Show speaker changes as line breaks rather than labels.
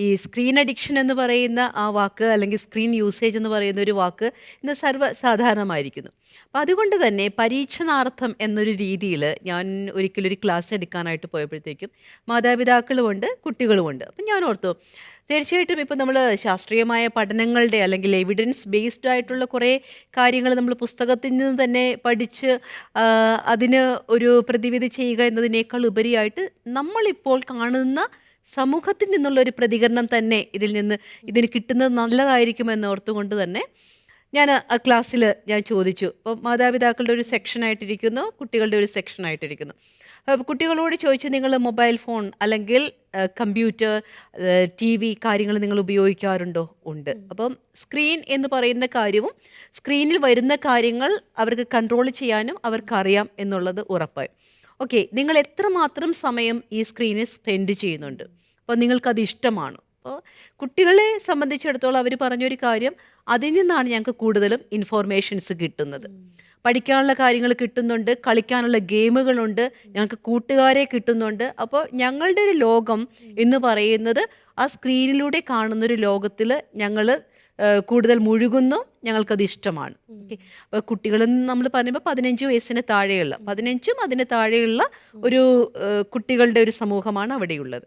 ഈ screen addiction എന്ന് പറയുന്ന ആ വാക്ക് അല്ലെങ്കിൽ സ്ക്രീൻ യൂസേജ് എന്ന് പറയുന്ന ഒരു വാക്ക് ഇന്ന് സർവ്വസാധാരണമായിരിക്കുന്നു. അപ്പം അതുകൊണ്ട് തന്നെ പരീക്ഷണാർത്ഥം എന്നൊരു രീതിയിൽ ഞാൻ ഒരിക്കലൊരു ക്ലാസ് എടുക്കാനായിട്ട് പോയപ്പോഴത്തേക്കും മാതാപിതാക്കളുമുണ്ട് കുട്ടികളുമുണ്ട്. അപ്പം ഞാൻ ഓർത്തു തീർച്ചയായിട്ടും ഇപ്പം നമ്മൾ ശാസ്ത്രീയമായ പഠനങ്ങളുടെ അല്ലെങ്കിൽ എവിഡൻസ് ബേസ്ഡ് ആയിട്ടുള്ള കുറേ കാര്യങ്ങൾ നമ്മൾ പുസ്തകത്തിൽ നിന്ന് തന്നെ പഠിച്ച് അതിന് ഒരു പ്രതിവിധി ചെയ്യുക എന്നതിനേക്കാൾ ഉപരിയായിട്ട് നമ്മളിപ്പോൾ കാണുന്ന സമൂഹത്തിൽ നിന്നുള്ള ഒരു പ്രതികരണം തന്നെ ഇതിന് കിട്ടുന്നത് നല്ലതായിരിക്കുമെന്ന് ഓർത്തുകൊണ്ട് തന്നെ ഞാൻ ആ ക്ലാസ്സിൽ ഞാൻ ചോദിച്ചു. അപ്പോൾ മാതാപിതാക്കളുടെ ഒരു സെക്ഷനായിട്ടിരിക്കുന്നു, കുട്ടികളുടെ ഒരു സെക്ഷനായിട്ടിരിക്കുന്നു. അപ്പോൾ കുട്ടികളോട് ചോദിച്ചു, നിങ്ങൾ മൊബൈൽ ഫോൺ അല്ലെങ്കിൽ കമ്പ്യൂട്ടർ, ടി വി കാര്യങ്ങൾ നിങ്ങൾ ഉപയോഗിക്കാറുണ്ടോ? ഉണ്ട്. അപ്പം സ്ക്രീൻ എന്ന് പറയുന്ന കാര്യവും സ്ക്രീനിൽ വരുന്ന കാര്യങ്ങൾ അവർക്ക് കൺട്രോൾ ചെയ്യാനും അവർക്കറിയാം എന്നുള്ളത് ഉറപ്പായി. ഓക്കെ, നിങ്ങൾ എത്രമാത്രം സമയം ഈ സ്ക്രീനിൽ സ്പെൻഡ് ചെയ്യുന്നുണ്ട്? അപ്പോൾ നിങ്ങൾക്കത് ഇഷ്ടമാണോ? അപ്പോൾ കുട്ടികളെ സംബന്ധിച്ചിടത്തോളം അവർ പറഞ്ഞൊരു കാര്യം, അതിൽ നിന്നാണ് ഞങ്ങൾക്ക് കൂടുതലും ഇൻഫോർമേഷൻസ് കിട്ടുന്നത്. പഠിക്കാനുള്ള കാര്യങ്ങൾ കിട്ടുന്നുണ്ട്, കളിക്കാനുള്ള ഗെയിമുകളുണ്ട്, ഞങ്ങൾക്ക് കൂട്ടുകാരെ കിട്ടുന്നുണ്ട്. അപ്പോൾ ഞങ്ങളുടെ ഒരു ലോകം എന്ന് പറയുന്നത് ആ സ്ക്രീനിലൂടെ കാണുന്നൊരു ലോകത്തിൽ ഞങ്ങൾ കൂടുതൽ മുഴുകുന്നു, ഞങ്ങൾക്കത് ഇഷ്ടമാണ്. ഓക്കെ, അപ്പോൾ കുട്ടികളെന്ന് നമ്മൾ പറയുമ്പോൾ 15 വയസ്സിന് താഴെയുള്ള 15ഉം അതിന് താഴെയുള്ള ഒരു കുട്ടികളുടെ ഒരു സമൂഹമാണ് അവിടെയുള്ളത്.